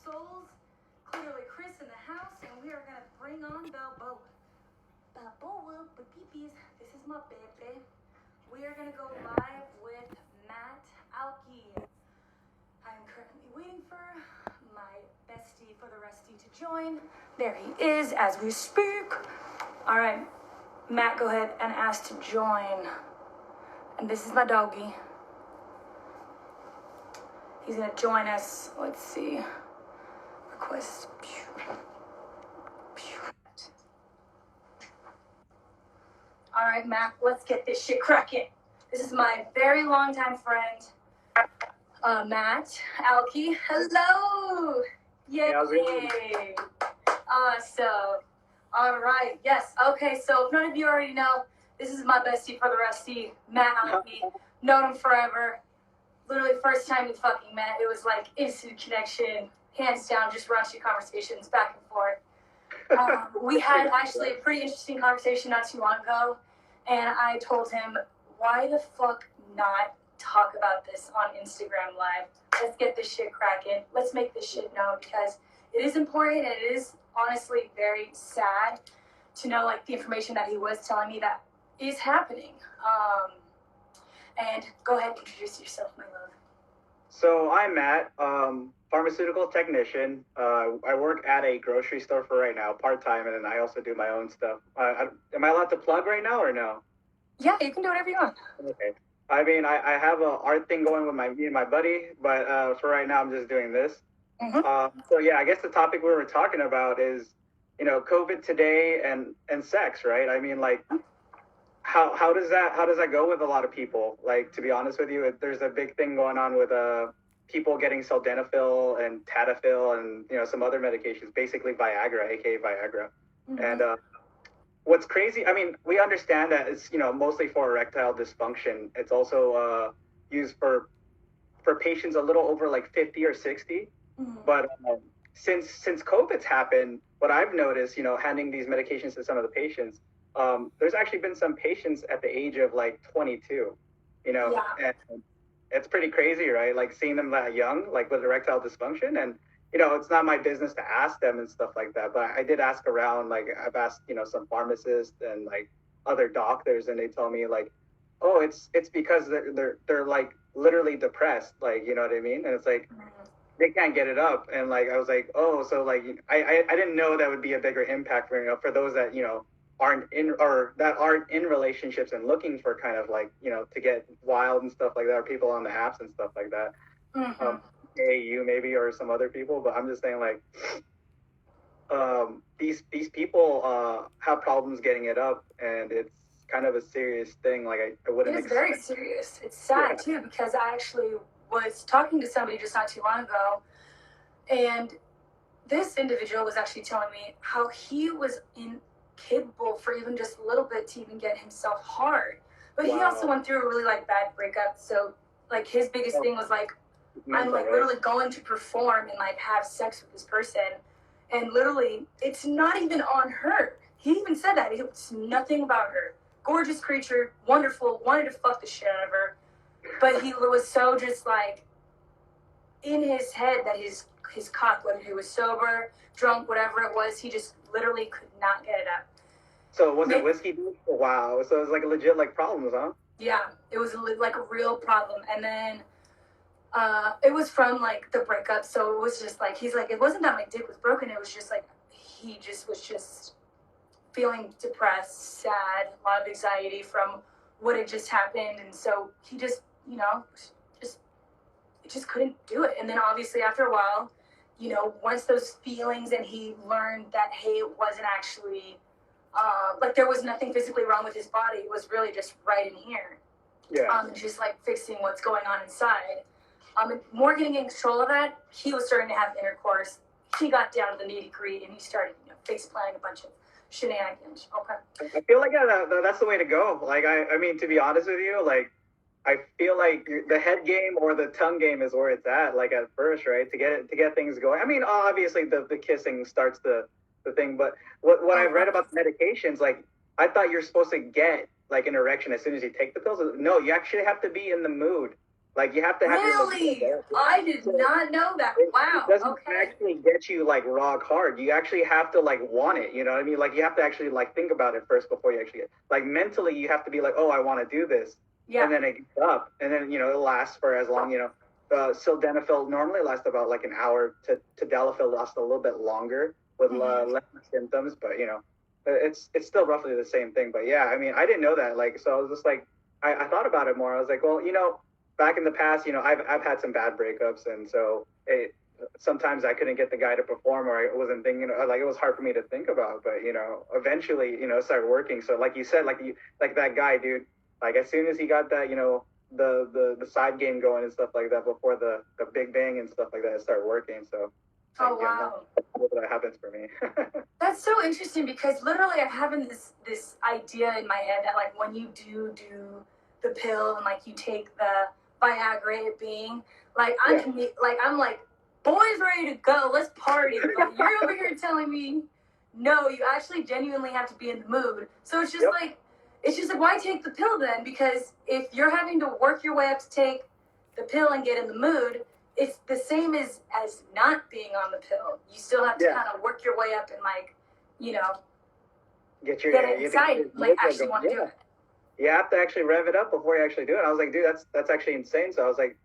souls. Clearly Chris in the house, and we are gonna bring on Balboa. Balboa, but peepees, this is my baby. We are gonna go live with Matt Alki. I'm currently waiting for my bestie for the restie to join. There he is as we speak. All right, Matt, go ahead and ask to join. And this is my doggy. He's gonna join us. Let's see. Request. All right, Matt, let's get this shit cracking. This is my very longtime friend, Matt Alki. Hello. Yay. Awesome. All right. Yes. Okay. So if none of you already know, this is my bestie for the restie, Matt Alki. Known him forever. Literally, first time we fucking met, it was like instant connection, hands down, just raunchy conversations back and forth. We had actually a pretty interesting conversation not too long ago, and I told him, why the fuck not talk about this on Instagram Live? Let's get this shit cracking. Let's make this shit known, because it is important, and it is honestly very sad to know like the information that he was telling me that is happening. And go ahead and introduce yourself, my love. So I'm Matt, pharmaceutical technician. I work at a grocery store for right now, part-time, and then I also do my own stuff. Am I allowed to plug right now or no? Yeah, you can do whatever you want. Okay. I mean, I have a art thing going with me and my buddy, but for right now, I'm just doing this. Mm-hmm. So yeah, I guess the topic we were talking about is, COVID today and sex, right? I mean, like, how does that go with a lot of people? Like, to be honest with you, there's a big thing going on with people getting sildenafil and tadalafil and some other medications, basically Viagra, aka Viagra. Mm-hmm. And what's crazy, I mean, we understand that it's mostly for erectile dysfunction. It's also used for patients a little over like 50 or 60. Mm-hmm. But since COVID's happened, what I've noticed, handing these medications to some of the patients, there's actually been some patients at the age of like 22, Yeah. And it's pretty crazy, right? Like seeing them that young, like with erectile dysfunction. And, it's not my business to ask them and stuff like that. But I did ask around, like I've asked, some pharmacists and like other doctors, and they tell me like, oh, it's because they're like literally depressed. Like, you know what I mean? And it's like, they can't get it up. And like, I was like, oh, so like, I didn't know that would be a bigger impact for those that, aren't in relationships and looking for kind of like, to get wild and stuff like that, or people on the apps and stuff like that. Mm-hmm. You maybe, or some other people, but I'm just saying like, these people have problems getting it up, and it's kind of a serious thing. Like I wouldn't. It is very serious. It's sad too, because I actually was talking to somebody just not too long ago, and this individual was actually telling me how he was incapable for even just a little bit to even get himself hard. But He also went through a really like bad breakup. So like his biggest thing was like, I'm like literally going to perform and like have sex with this person, and literally it's not even on her. He even said that it's nothing about her. Gorgeous creature, wonderful, wanted to fuck the shit out of her, but he was so just like in his head that his cock, whether he was sober, drunk, whatever it was, he just literally could not get it up. So was it whiskey? Wow. So it was like a legit like problems, huh? Yeah, it was like a real problem. And then it was from like the breakup. So it was just like, he's like, it wasn't that my dick was broken. It was just like, he just was just feeling depressed, sad, a lot of anxiety from what had just happened. And so he just, just couldn't do it. And then obviously after a while, once those feelings, and he learned that, hey, it wasn't actually, like there was nothing physically wrong with his body. It was really just right in here. Yeah. Just like fixing what's going on inside. And more getting in control of that, he was starting to have intercourse. He got down to the nitty gritty, and he started, face planting a bunch of shenanigans. Okay. I feel like that's the way to go. Like, I mean, to be honest with you, like, I feel like the head game or the tongue game is where it's at, like at first, right? To get things going. I mean, obviously the kissing starts the thing, but what I've read about the medications, like I thought you're supposed to get like an erection as soon as you take the pills. No, you actually have to be in the mood Like you have to have Really? your I did so not know that. it Wow. doesn't Okay. actually get you like rock hard. You actually have to like want it. You know what I mean? Like you have to actually like think about it first before you actually get like mentally. You have to be like, oh, I want to do this, and Yeah. then it gets up, and then it lasts for as long. Sildenafil normally lasts about like an hour. To Tadalafil lasts a little bit longer with Mm-hmm. less symptoms, but it's still roughly the same thing. But yeah, I mean, I didn't know that. Like, so I was just like, I thought about it more. I was like, well, back in the past, I've had some bad breakups, and so sometimes I couldn't get the guy to perform, or I wasn't thinking, like it was hard for me to think about. But eventually, it started working. So like you said, like that guy, dude, like as soon as he got that, the side game going and stuff like that before the big bang and stuff like that, it started working. So Oh like wow. that happens for me. That's so interesting because literally I have this idea in my head that like when you do the pill and like you take the Viagra, it being like Yeah. I'm like boys ready to go, let's party. But you're over here telling me no, you actually genuinely have to be in the mood. So Yep. it's just like why take the pill then? Because if you're having to work your way up to take the pill and get in the mood, it's the same as not being on the pill. You still have to Yeah. kind of work your way up and like, you know, Get your get yeah, it you have to get inside, your like libido actually going. want to do Yeah. it. You have to actually rev it up before you actually do it. I was like, dude, that's actually insane. So I was like,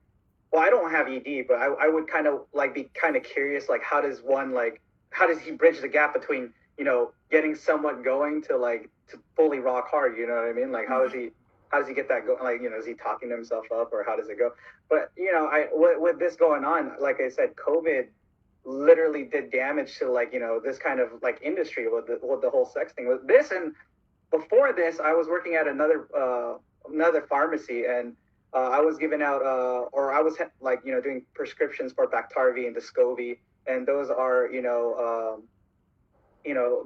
well, I don't have ED, but I would kind of like be kind of curious, like how does he bridge the gap between getting someone going to fully rock hard? You know what I mean? Like Mm-hmm. how does he get that going? Like is he talking to himself up, or how does it go? But with this going on, like I said, COVID literally did damage to this kind of like industry with the whole sex thing with this. And before this, I was working at another pharmacy, and I was giving out or I was doing prescriptions for Bactarvi and Descovy, and those are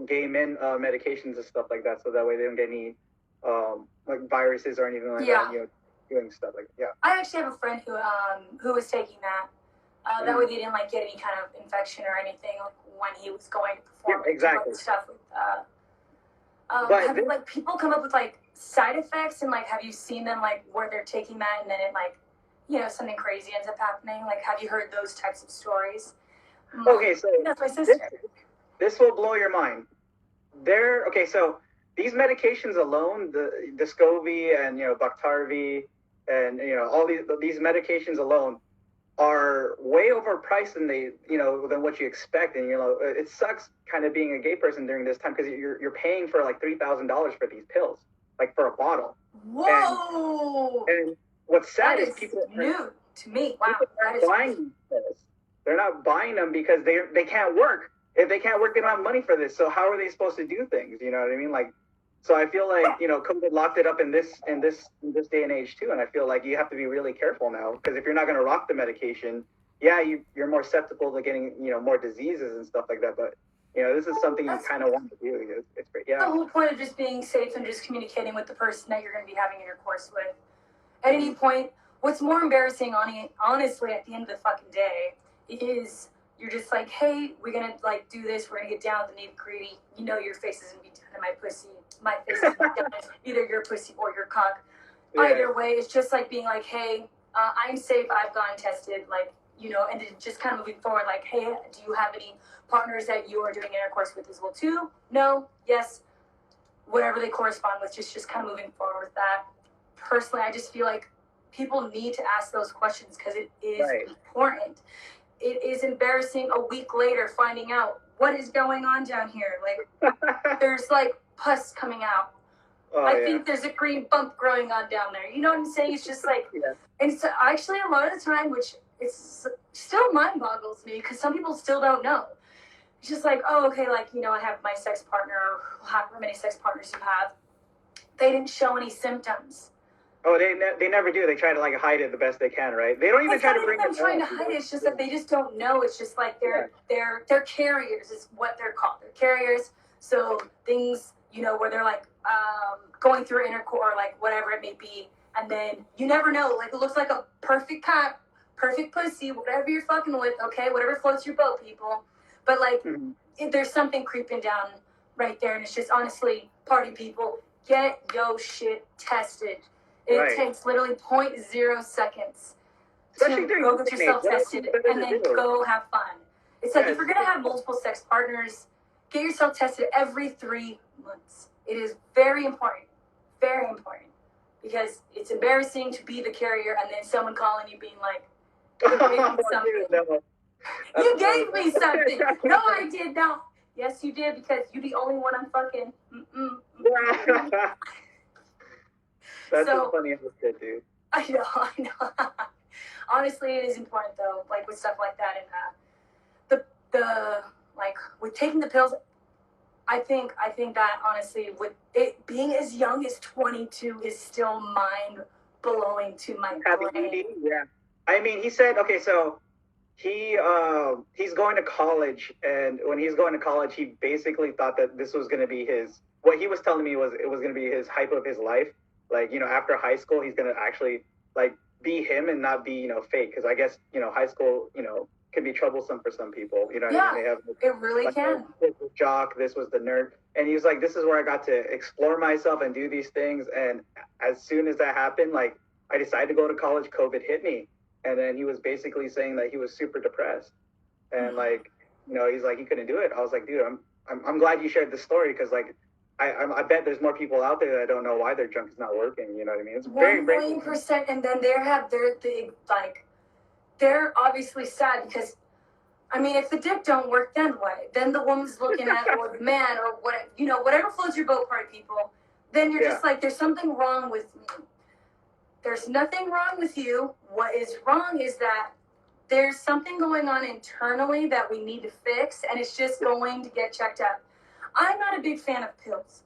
gay men medications and stuff like that, so that way they don't get any like viruses or anything like that. Yeah. Doing stuff like yeah. I actually have a friend who was taking that. That way they didn't like get any kind of infection or anything like when he was going to perform Exactly. stuff with But have like people come up with like side effects and like have you seen them like where they're taking that and then it like something crazy ends up happening? Like have you heard those types of stories? Okay, so that's my sister. This will blow your mind. Okay, so these medications alone, the Descovy and Bactarvi and all these medications alone are way overpriced than what you expect. And it sucks kind of being a gay person during this time because you're paying for like $3,000 for these pills, like for a bottle. Whoa! And what's sad is people new to me. Wow, that is buying these pills. They're not buying them because they can't work. If they can't work, they don't have money for this. So how are they supposed to do things? You know what I mean? Like, so I feel like COVID locked it up in this day and age too. And I feel like you have to be really careful now because if you're not going to rock the medication, yeah, you're more susceptible to getting more diseases and stuff like that. But this is something you kind of want to do. It's great. Yeah. The whole point of just being safe and just communicating with the person that you're going to be having intercourse with. At any point, what's more embarrassing, honestly, at the end of the fucking day, is you're just like, hey, we're gonna like do this. We're gonna get down to the nitty gritty. Your face is gonna be done in my pussy. My face is gonna be done either your pussy or your cock. Yeah. Either way, it's just like being like, hey, I'm safe. I've gone tested. Like, and then just kind of moving forward. Like, hey, do you have any partners that you are doing intercourse with as well too? No. Yes. Whatever they correspond with. Just kind of moving forward with that. Personally, I just feel like people need to ask those questions because it is important. It is embarrassing a week later finding out what is going on down here. Like, there's like pus coming out. I think there's a green bump growing on down there. You know what I'm saying? It's just like, and it's actually a lot of the time, which it's still mind boggles me because some people still don't know. It's just like, oh, okay, like, I have my sex partner, however many sex partners you have. They didn't show any symptoms. Oh, they never do. They try to like hide it the best they can, right? They don't even try to bring it up. Trying to hide it. It's just that they just don't know. It's just like they're carriers is what they're called. They're carriers. So things, where they're like going through intercourse or like whatever it may be, and then you never know. Like it looks like a perfect cock, perfect pussy, whatever you're fucking with. Okay, whatever floats your boat, people. But like, there's something creeping down right there, and it's just honestly, party people, get yo shit tested. It takes literally 0.0 seconds. Especially to during go get teenage, yourself what else is tested better and to then do? go have fun. It's like Yeah, if you're gonna have multiple sex partners, get yourself tested every 3 months. It is very important, because it's embarrassing to be the carrier and then someone calling you being like, "You gave me something. Dude, no. You gave me something." No, I did not. Yes, you did, because you're the only one I'm fucking. That's So so funny as shit, dude. I know. Honestly, it is important though, like with stuff like that, and the like with taking the pills. I think that honestly, with it being as young as 22, is still mind blowing to my Having brain. ED, yeah. I mean, he said, okay, so he's going to college, and when he's going to college, he basically thought that this was going to be his. What he was telling me was it was going to be his hype of his life. Like, you know, after high school, he's going to actually like be him and not be, you know, fake. Because I guess, you know, high school, you know, can be troublesome for some people. You know what I mean? They have It really like, can. this was jock, this was the nerd, and he was like, this is where I got to explore myself and do these things. And as soon as that happened, like I decided to go to college. COVID hit me, and then he was basically saying that he was super depressed, and like, you know, he's like he couldn't do it. I was like, dude, I'm glad you shared this story, because like I bet there's more people out there that don't know why their junk is not working. You know what I mean? It's very 1,000,000%. And then they're obviously sad because, I mean, if the dick don't work, then what? Then the woman's looking at, or the man, or what, you know, whatever floats your boat, party people. Then you're just like, there's something wrong with me. There's nothing wrong with you. What is wrong is that there's something going on internally that we need to fix, and it's just going to get checked out. I'm not a big fan of pills.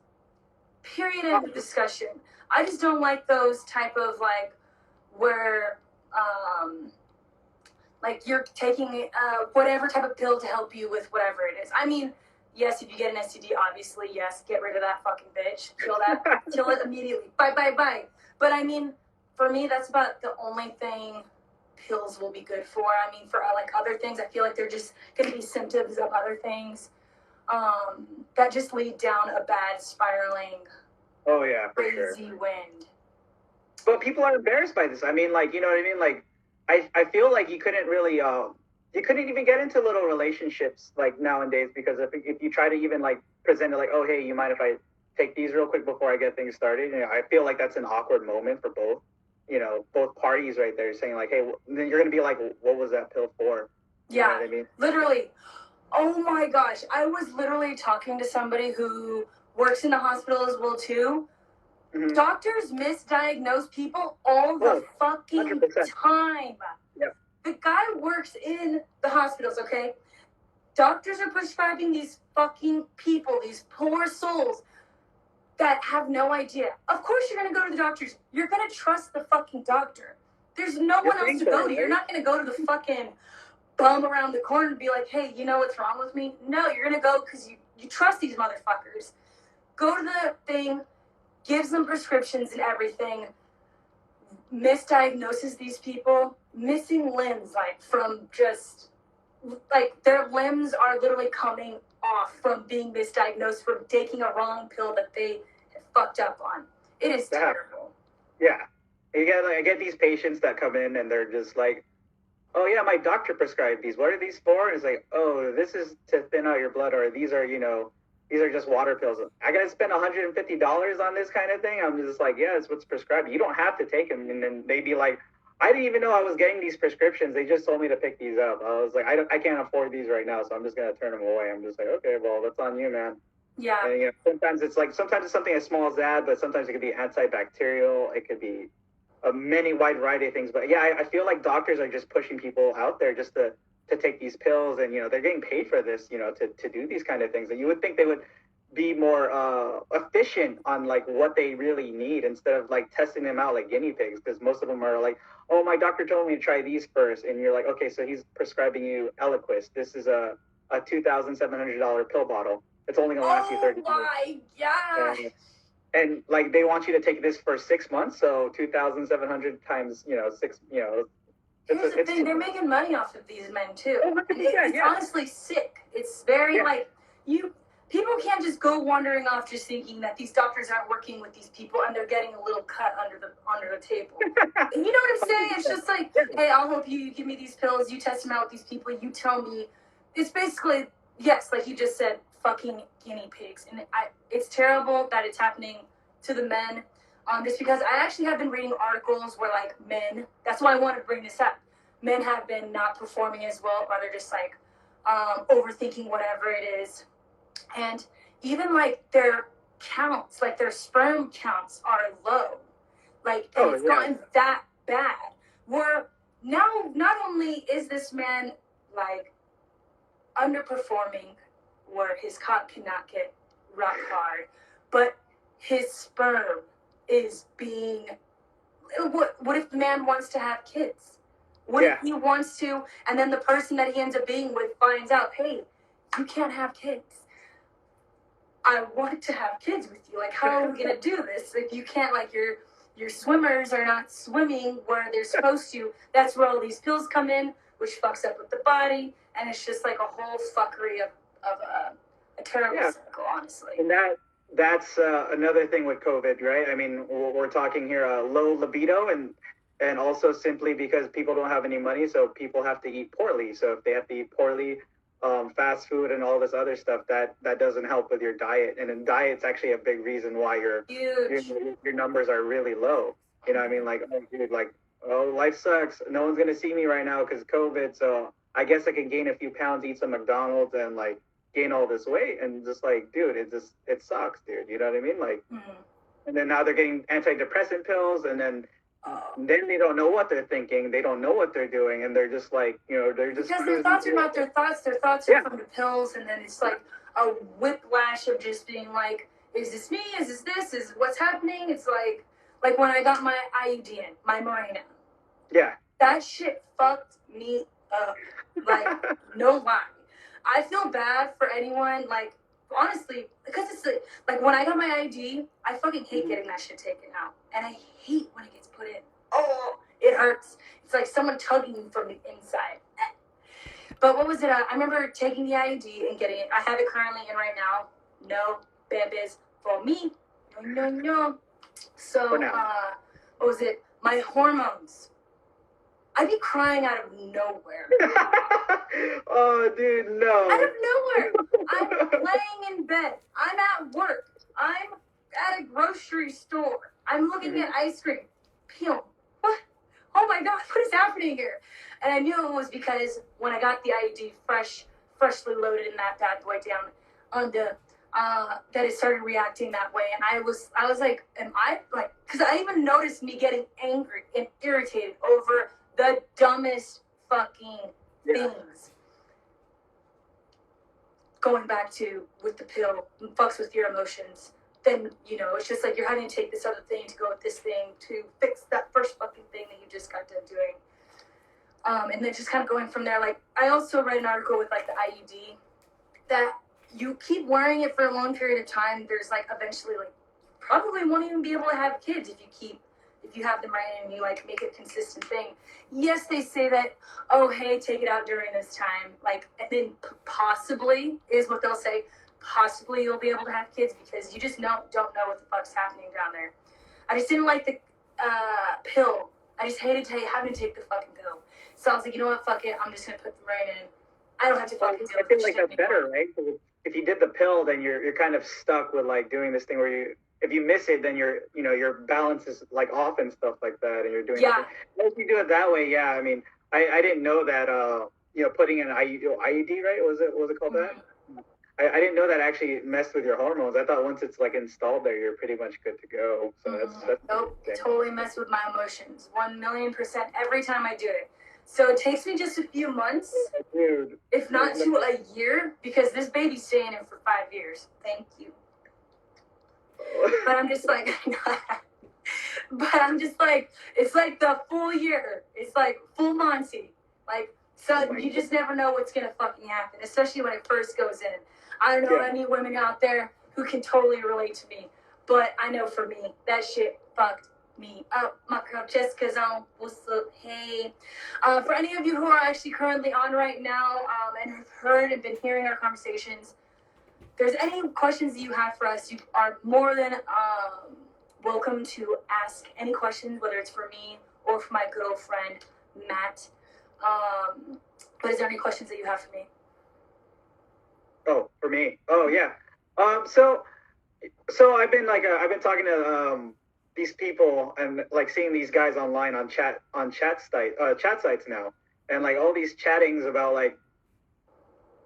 Period, end of discussion. I just don't like those type of like where like you're taking whatever type of pill to help you with whatever it is. I mean, yes, if you get an STD, obviously, yes, get rid of that fucking bitch. Kill it immediately. Bye. But I mean, for me, that's about the only thing pills will be good for. I mean, for like other things, I feel like they're just going to be symptoms of other things that just lead down a bad spiraling. Oh yeah, for crazy sure. wind. But people are embarrassed by this. I mean, like, you know what I mean? Like, I feel like you couldn't really you couldn't even get into little relationships like nowadays, because if you try to even like present it like, oh hey, you mind if I take these real quick before I get things started? You know, I feel like that's an awkward moment for both, you know, both parties right there, saying like, hey, then you're gonna be like, what was that pill for? You know what I mean? Literally. Oh my gosh, I was literally talking to somebody who works in the hospital as well too. Mm-hmm. Doctors misdiagnose people all the fucking 100%. Time. Yep. The guy works in the hospitals, okay? Doctors are prescribing these fucking people, these poor souls that have no idea. Of course you're gonna go to the doctors. You're gonna trust the fucking doctor. There's no one else to go to. Right? You're not gonna go to the fucking bum around the corner and be like, hey, you know what's wrong with me? No, you're gonna go because you trust these motherfuckers. Go to the thing, gives them prescriptions and everything, misdiagnoses these people, missing limbs, like from just, like their limbs are literally coming off from being misdiagnosed from taking a wrong pill that they fucked up on. It is terrible. Yeah. I get these patients that come in and they're just like, oh yeah, my doctor prescribed these. What are these for? And it's like, oh, this is to thin out your blood, or these are, you know, these are just water pills. I gotta spend $150 on this kind of thing. I'm just like, yeah, it's what's prescribed. You don't have to take them. And then they'd be like, I didn't even know I was getting these prescriptions. They just told me to pick these up. I was like, I can't afford these right now, so I'm just gonna turn them away. I'm just like, okay, well, that's on you, man. Yeah. And you know, sometimes it's something as small as that, but sometimes it could be antibacterial. It could be a many wide variety of things. But yeah, I feel like doctors are just pushing people out there just to take these pills, and you know, they're getting paid for this, you know, to do these kind of things. And you would think they would be more efficient on like what they really need, instead of like testing them out like guinea pigs, because most of them are like, oh, my doctor told me to try these first, and you're like, okay, so he's prescribing you Eliquis. This is a $2,700 pill bottle. It's only gonna last you 30 days. Oh my god. And like they want you to take this for 6 months, so 2,700 times, you know, six, you know. Here's the thing: they're making money off of these men too. It's honestly sick. It's very like people can't just go wandering off just thinking that these doctors aren't working with these people and they're getting a little cut under the table. And you know what I'm saying? It's just like, hey, I'll help you. You give me these pills. You test them out with these people. You tell me. It's basically, yes, like you just said, fucking guinea pigs. And it's terrible that it's happening to the men. Just because I actually have been reading articles where, like, men, that's why I wanted to bring this up. Men have been not performing as well, or they're just, like, overthinking whatever it is. And even, like, their counts, like, their sperm counts are low. Like, and it's gotten that bad. Where now, not only is this man, like, underperforming, where his cock cannot get rock hard, but his sperm is being... What if the man wants to have kids? What if he wants to, and then the person that he ends up being with finds out, hey, you can't have kids. I want to have kids with you. Like, how are we gonna do this? Like, you can't, like, your swimmers are not swimming where they're supposed to. That's where all these pills come in, which fucks up with the body, and it's just like a whole fuckery of a terrible cycle, honestly. And that's another thing with COVID, right? I mean, we're talking here low libido, and also simply because people don't have any money, so people have to eat poorly. So if they have to eat poorly, fast food and all this other stuff, that doesn't help with your diet. And then diet's actually a big reason why your numbers are really low. You know what I mean? Like, oh, dude, like, oh, life sucks. No one's gonna see me right now because COVID. So I guess I can gain a few pounds, eat some McDonald's, and like gain all this weight. And just like, dude, it sucks, dude. You know what I mean? Like, and then now they're getting antidepressant pills, and then they don't know what they're thinking. They don't know what they're doing, and they're just like, you know, they're just because their thoughts are not their thoughts. Their thoughts are from the pills, and then it's like a whiplash of just being like, is this me? Is this is what's happening? It's like when I got my IUD in, my Mirena. Yeah. That shit fucked me up. Like, no lie. I feel bad for anyone, like, honestly, because it's like when I got my IUD, I fucking hate getting that shit taken out. And I hate when it gets put in. Oh, it hurts. It's like someone tugging from the inside. But what was it? I remember taking the IUD and getting it. I have it currently in right now. No babies for me. No. So, what was it? My hormones. I'd be crying out of nowhere. Oh, dude, no. Out of nowhere. I'm laying in bed. I'm at work. I'm at a grocery store. I'm looking at ice cream. Pew. What? Oh my God, what is happening here? And I knew it was because when I got the IUD freshly loaded in that bad boy down on the that it started reacting that way, and I was like, am I like? Because I even noticed me getting angry and irritated over the dumbest fucking things. Going back to with the pill, fucks with your emotions. Then, you know, it's just like you're having to take this other thing to go with this thing to fix that first fucking thing that you just got done doing. And then just kind of going from there. Like, I also read an article with like the IUD that you keep wearing it for a long period of time. There's like eventually like you probably won't even be able to have kids if you have them right and you like make it a consistent thing. Yes, they say that, oh, hey, take it out during this time. Like, and then possibly is what they'll say. Possibly you'll be able to have kids because you just don't know what the fuck's happening down there. I just didn't like the pill. I just hated having to take the fucking pill. So I was like, you know what, fuck it. I'm just going to put the right in. I don't have to fucking deal with it. I feel like that's better, right? If you did the pill, then you're kind of stuck with like doing this thing where if you miss it, then your balance is like off and stuff like that, and you're doing if you do it that way, I mean, I didn't know that putting in an IUD, right? Was it called that? I didn't know that actually messed with your hormones. I thought once it's like installed there, you're pretty much good to go. So that's nope, totally messed with my emotions. 1,000,000% every time I do it. So it takes me just a few months, dude, if not to a year, because this baby's staying in for 5 years. Thank you. But I'm just like, it's like the full year. It's like full Monty. Like, so you just never know what's going to fucking happen, especially when it first goes in. I don't know any women out there who can totally relate to me, but I know for me, that shit fucked me up. My girl Jessica's on. What's up? Hey. For any of you who are actually currently on right now and have heard and been hearing our conversations, there's any questions that you have for us, you are more than welcome to ask any questions, whether it's for me or for my good old friend Matt. But is there any questions that you have for me? Oh, for me. Oh, yeah. So I've been talking to these people and like seeing these guys online on chat sites now, and like all these chattings about like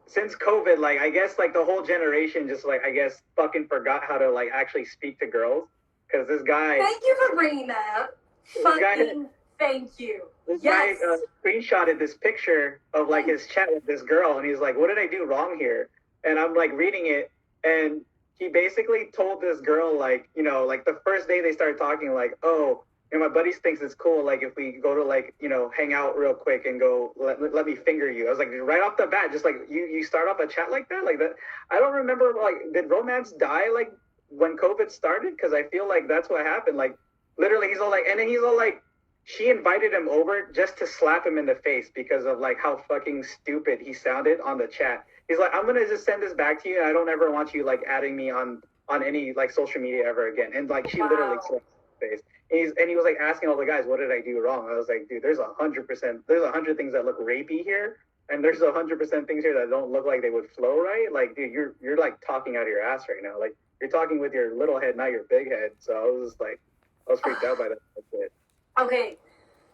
since COVID, like I guess like the whole generation just like I guess fucking forgot how to like actually speak to girls because this guy. Thank you for bringing that up. Fucking thank you. This guy screenshotted this picture of like his chat with this girl, and he's like, "What did I do wrong here?" And I'm like reading it, and he basically told this girl like, you know, like the first day they started talking, like, "Oh, you know, my buddies thinks it's cool, like if we go to like, you know, hang out real quick and go let me finger you." I was like, right off the bat, just like you start off a chat like that. I don't remember like did romance die like when COVID started? Because I feel like that's what happened. Like literally, he's all like, and then he's all like. She invited him over just to slap him in the face because of like how fucking stupid he sounded on the chat. He's like, I'm gonna just send this back to you. And I don't ever want you like adding me on any like social media ever again. And like she literally slapped his face. And he was like asking all the guys, what did I do wrong? I was like, dude, there's 100 things that look rapey here, and there's 100% things here that don't look like they would flow right. Like, dude, you're like talking out of your ass right now. Like you're talking with your little head, not your big head. So I was just like, I was freaked out by that shit. Okay,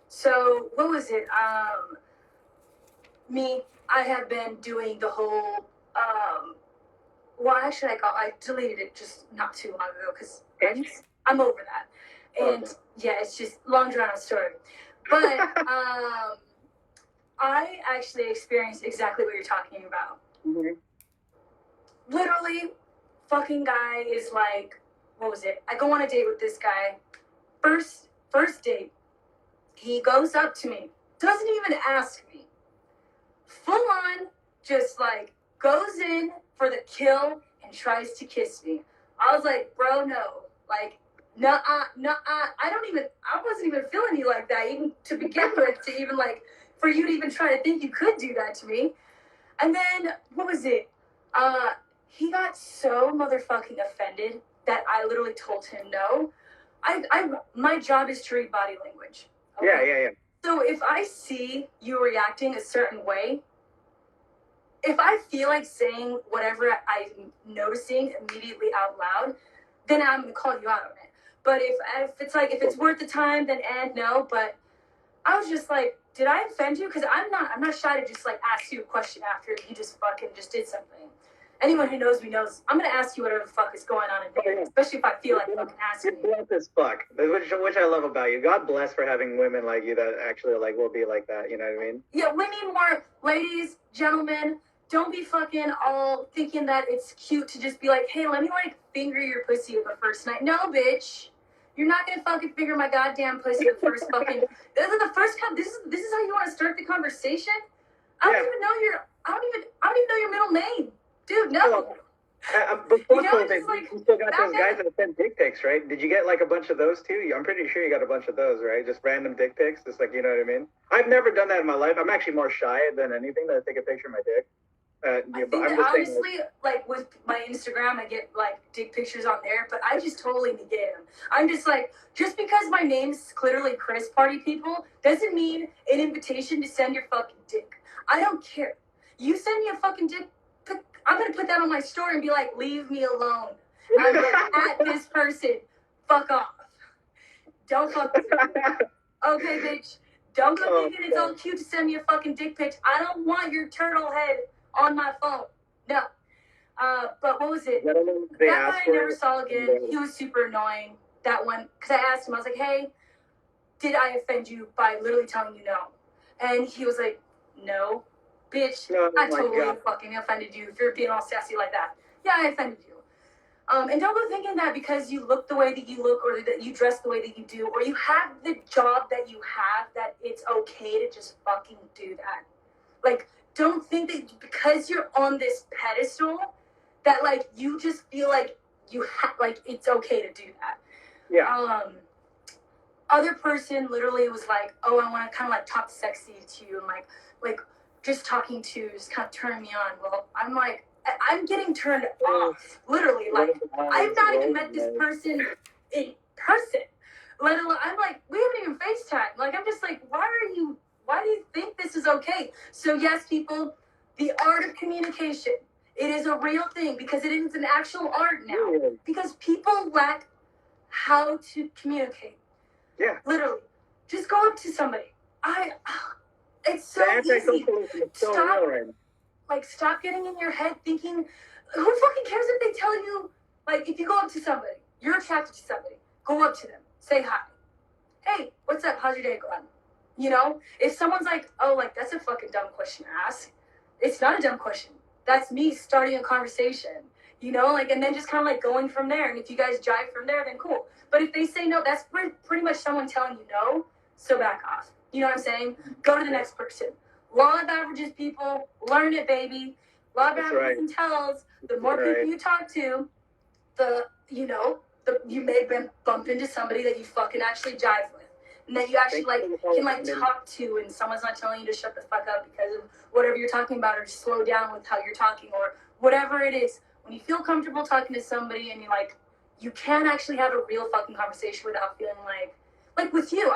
so what was it? I have been doing the whole. Well, actually, I deleted it just not too long ago because I'm over that, and yeah, it's just long drawn out story. But I actually experienced exactly what you're talking about. Mm-hmm. Literally, fucking guy is like, what was it? I go on a date with this guy. First date, he goes up to me, doesn't even ask me, full on, just like goes in for the kill and tries to kiss me. I was like, bro, no, like, nuh-uh. I wasn't even feeling you like that, even to begin with, to even like, for you to even try to think you could do that to me. And then, what was it? He got so motherfucking offended that I literally told him no. My job is to read body language. Okay? Yeah. So if I see you reacting a certain way, if I feel like saying whatever I'm noticing immediately out loud, then I'm gonna call you out on it. But if it's worth the time, then no. But I was just like, did I offend you? Because I'm not shy to just like ask you a question after you just fucking just did something. Anyone who knows me knows I'm gonna ask you whatever the fuck is going on in there, especially if I feel like fucking asking you. You're as fuck, which I love about you. God bless for having women like you that actually like will be like that. You know what I mean? Yeah, we need more ladies, gentlemen. Don't be fucking all thinking that it's cute to just be like, hey, let me like finger your pussy the first night. No, bitch. You're not gonna fucking finger my goddamn pussy the first fucking. This is the first time. This is how you want to start the conversation. I don't even know your middle name. Dude, no. Before COVID, you still got those guys that send dick pics, right? Did you get like a bunch of those too? I'm pretty sure you got a bunch of those, right? Just random dick pics, just like, you know what I mean? I've never done that in my life. I'm actually more shy than anything to take a picture of my dick. I think that honestly, like with my Instagram, I get like dick pictures on there, but I just totally negate them. I'm just like, just because my name's clearly Chris Party People doesn't mean an invitation to send your fucking dick. I don't care. You send me a fucking dick. I'm gonna put that on my story and be like, leave me alone. I'm at this person. Fuck off. Don't fuck with me. Okay, bitch. Don't go thinking it's all cute to send me a fucking dick pic. I don't want your turtle head on my phone. No. But what was it? That guy I never saw again. He was super annoying. That one. Because I asked him, I was like, hey, did I offend you by literally telling you no? And he was like, no. Bitch, I totally fucking offended you if you're being all sassy like that. Yeah, I offended you. And don't go thinking that because you look the way that you look or that you dress the way that you do or you have the job that you have that it's okay to just fucking do that. Like, don't think that because you're on this pedestal that, like, you just feel like it's okay to do that. Yeah. Other person literally was like, oh, I want to kind of, like, talk sexy to you and, like, just talking to just kind of turn me on. Well, I'm like, I'm getting turned off, literally. Like, I've not even met this person in person. Let alone, I'm like, we haven't even FaceTime. Like, I'm just like, why do you think this is okay? So yes, people, the art of communication, it is a real thing because it is an actual art now. Because people lack how to communicate. Yeah. Literally. Just go up to somebody. It's so easy. Stop getting in your head thinking, who fucking cares if they tell you, like, if you go up to somebody, you're attracted to somebody, go up to them, say hi. Hey, what's up? How's your day going? You know, if someone's like, oh, like, that's a fucking dumb question to ask, it's not a dumb question. That's me starting a conversation, you know, like, and then just kind of like going from there. And if you guys jive from there, then cool. But if they say no, that's pretty much someone telling you no, so back off. You know what I'm saying? Go to the next person. Law of averages, people, learn it, baby. Law of averages and tells, the more people you talk to, you may bump into somebody that you fucking actually jive with. And that you actually can talk to, and someone's not telling you to shut the fuck up because of whatever you're talking about, or just slow down with how you're talking, or whatever it is. When you feel comfortable talking to somebody and you can actually have a real fucking conversation without feeling like with you,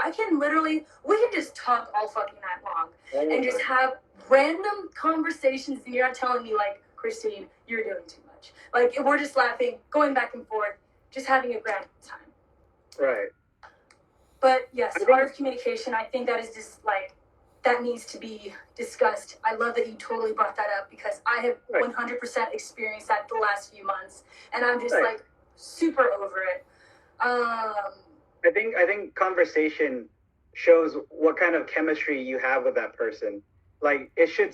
we can just talk all fucking night long and just have random conversations, and you're not telling me like, Christine, you're doing too much. Like, we're just laughing, going back and forth, just having a grand time. Right. But yes, art of communication, I think that is just that needs to be discussed. I love that you totally brought that up because I have 100% experienced that the last few months, and I'm just super over it. I think conversation shows what kind of chemistry you have with that person. Like, it should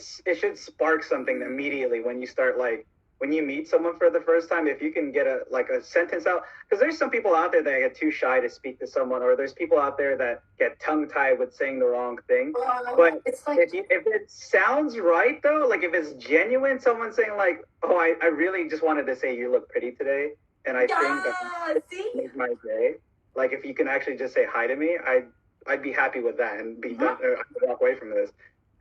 spark something immediately when you start, like, when you meet someone for the first time. If you can get a sentence out, because there's some people out there that get too shy to speak to someone, or there's people out there that get tongue tied with saying the wrong thing. But it's like, if it sounds right though, like if it's genuine, someone saying like, oh, I really just wanted to say you look pretty today, and I think that made my day. Like, if you can actually just say hi to me, I'd be happy with that and be done. I'd walk away from this.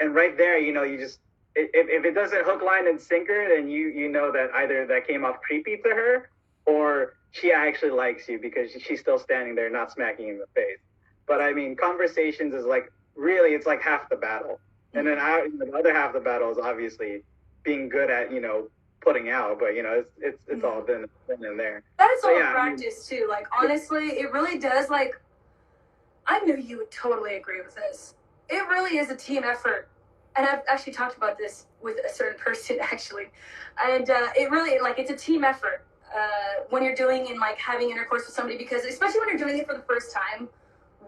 And right there, you just, if it doesn't hook, line, and sinker, then you know that either that came off creepy to her, or she actually likes you because she's still standing there, not smacking you in the face. But I mean, conversations is like, really, it's like half the battle. And then the other half of the battle is obviously being good at, putting out, but it's all been in there. That is all practice too. Like, honestly, it really does. Like, I knew you would totally agree with this. It really is a team effort, and I've actually talked about this with a certain person actually, and it really it's a team effort when you're doing and having intercourse with somebody, because especially when you're doing it for the first time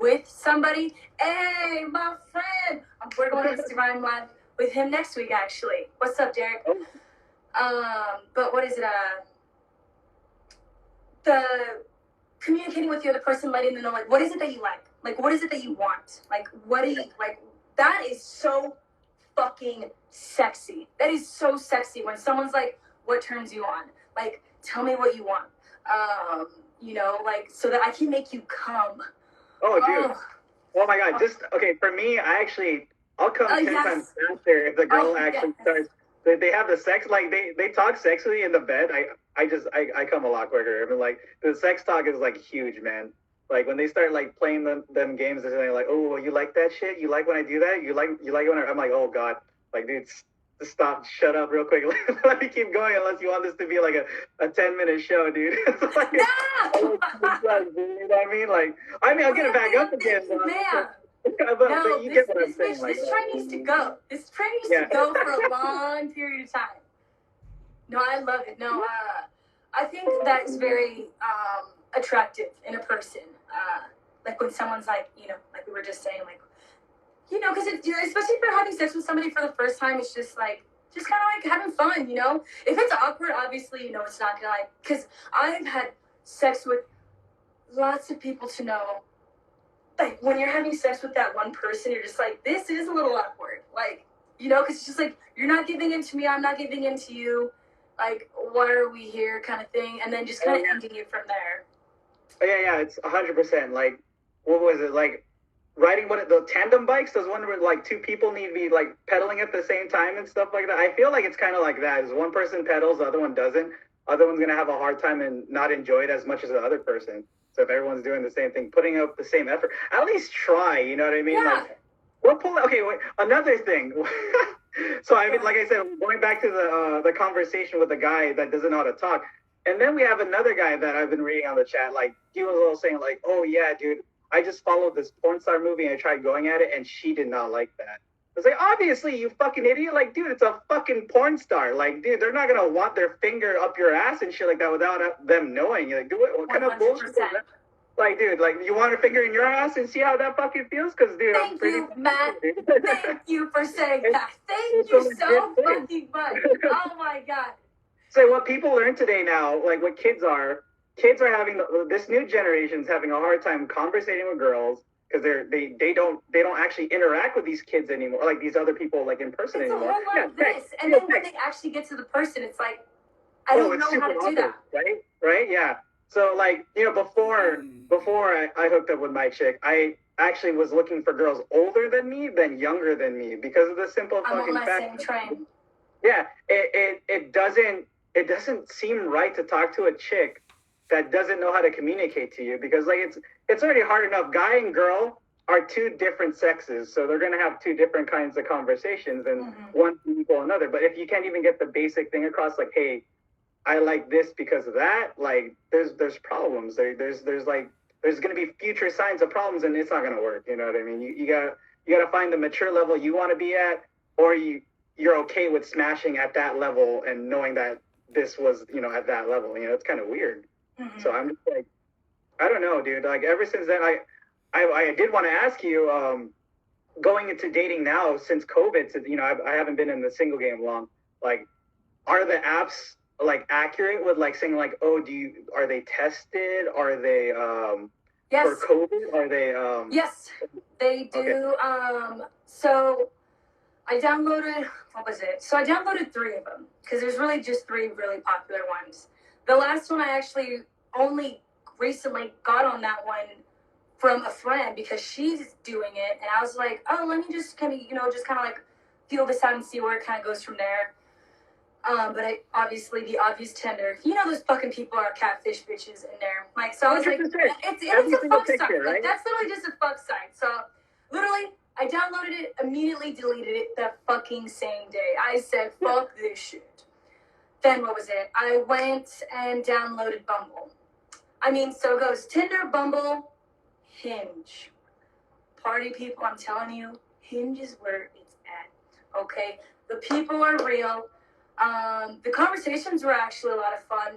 with somebody. Hey, my friend, we're going to Instagram Live with him next week actually. What's up, Derek? But what is it? The communicating with the other person, letting them know what is it that you like, what is it that you want, what do you like. That is so fucking sexy. That is so sexy when someone's like, what turns you on? Like, tell me what you want. So that I can make you come. Oh, dude. Oh my God. Just okay. For me, I'll come 10 times faster if the girl starts. They have the sex, like they talk sexually in the bed. I come a lot quicker. I mean, like, the sex talk is like huge, man. Like, when they start playing them games, and they're like, oh, you like that shit? You like when I do that? You like when I'm like, oh God, like, dude, just stop, shut up real quick. Let me keep going unless you want this to be like a 10-minute show, dude. You know what I mean? Like, I'll get it back up again. But you get what I'm saying. This train needs to go. This train needs to go for a long period of time. No, I love it. No, I think that is very attractive in a person. Like, when someone's like we were just saying, because especially if you're having sex with somebody for the first time, it's just kind of having fun, If it's awkward, obviously, it's not gonna because I've had sex with lots of people to know. Like, when you're having sex with that one person, you're just like, this is a little awkward. Because it's just you're not giving in to me, I'm not giving in to you. Like, why are we here, kind of thing. And then just kind of ending it from there. Yeah, it's 100%. Like, what was it? Like, riding the tandem bikes, those one where like two people need to be like pedaling at the same time and stuff like that. I feel like it's kind of like that. Is one person pedals, the other one doesn't. Other one's gonna have a hard time and not enjoy it as much as the other person. So if everyone's doing the same thing, putting up the same effort, at least try. You know what I mean? Yeah. Like we're pulling. Okay, wait. Another thing. So I mean, like I said, going back to the conversation with the guy that doesn't know how to talk, and then we have another guy that I've been reading on the chat. Like he was all saying, like, "Oh yeah, dude, I just followed this porn star movie and I tried going at it, and she did not like that." I was like, obviously, you fucking idiot. Like, dude, it's a fucking porn star. Like, dude, they're not gonna want their finger up your ass and shit like that without them knowing. You're like, dude, what kind of bullshit is that? Like, dude, like, you want a finger in your ass and see how that fucking feels? Because, dude, Thank you, Matt. Thank you for saying that. Thank you so fucking much. Oh my god. So what people learn today now, like what kids are having this new generation's having a hard time conversating with girls because they don't actually interact with these kids anymore, like these other people like in person It's anymore. a whole lot of this, and then when they actually get to the person, it's like I don't know how to do that. Right? Yeah. So like before I hooked up with my chick, I actually was looking for girls older than me than younger than me because of the simple fucking fact. I'm on that same train. Yeah, it doesn't seem right to talk to a chick that doesn't know how to communicate to you because like it's already hard enough. Guy and girl are two different sexes, so they're gonna have two different kinds of conversations, and one equal another. But if you can't even get the basic thing across, like, hey, I like this because of that, like there's problems. There's gonna be future signs of problems, and it's not gonna work. You know what I mean? You gotta find the mature level you want to be at, or you're okay with smashing at that level and knowing that this was, at that level. It's kind of weird. So I'm just like, I don't know, dude. Like ever since then, I did want to ask you, going into dating now since COVID, I haven't been in the single game long. Like, are the apps like accurate with like saying like, oh, are they tested? Are they yes. for COVID? Are they yes, they do. Okay. So I downloaded, what was it? So I downloaded 3 of them because there's really just 3 really popular ones. The last one I actually only recently got on that one from a friend because she's doing it, and I was like, oh, let me just kind of like feel this out and see where it kind of goes from there. But the obvious Tinder, those fucking people are catfish bitches in there. Like, so I was like, it's a fuck site. Right? Like, that's literally just a fuck site. So literally, I downloaded it, immediately deleted it that fucking same day. I said, fuck this shit. Then what was it? I went and downloaded Bumble. So it goes Tinder, Bumble, Hinge. Party people, I'm telling you, Hinge is where it's at. Okay? The people are real. The conversations were actually a lot of fun,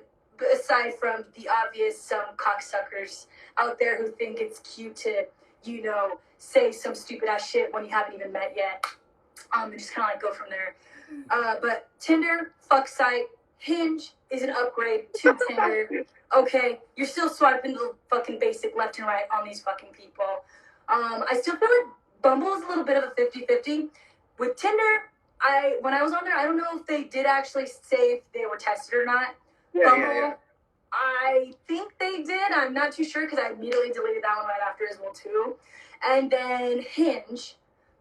aside from the obvious cocksuckers out there who think it's cute to, say some stupid ass shit when you haven't even met yet. And just kind of like go from there. But Tinder, fuck site. Hinge is an upgrade to Tinder. Okay, you're still swiping the fucking basic left and right on these fucking people. I still feel like Bumble is a little bit of a 50-50. With Tinder, when I was on there, I don't know if they did actually say if they were tested or not. Bumble, I think they did. I'm not too sure because I immediately deleted that one right after as well too. And then Hinge,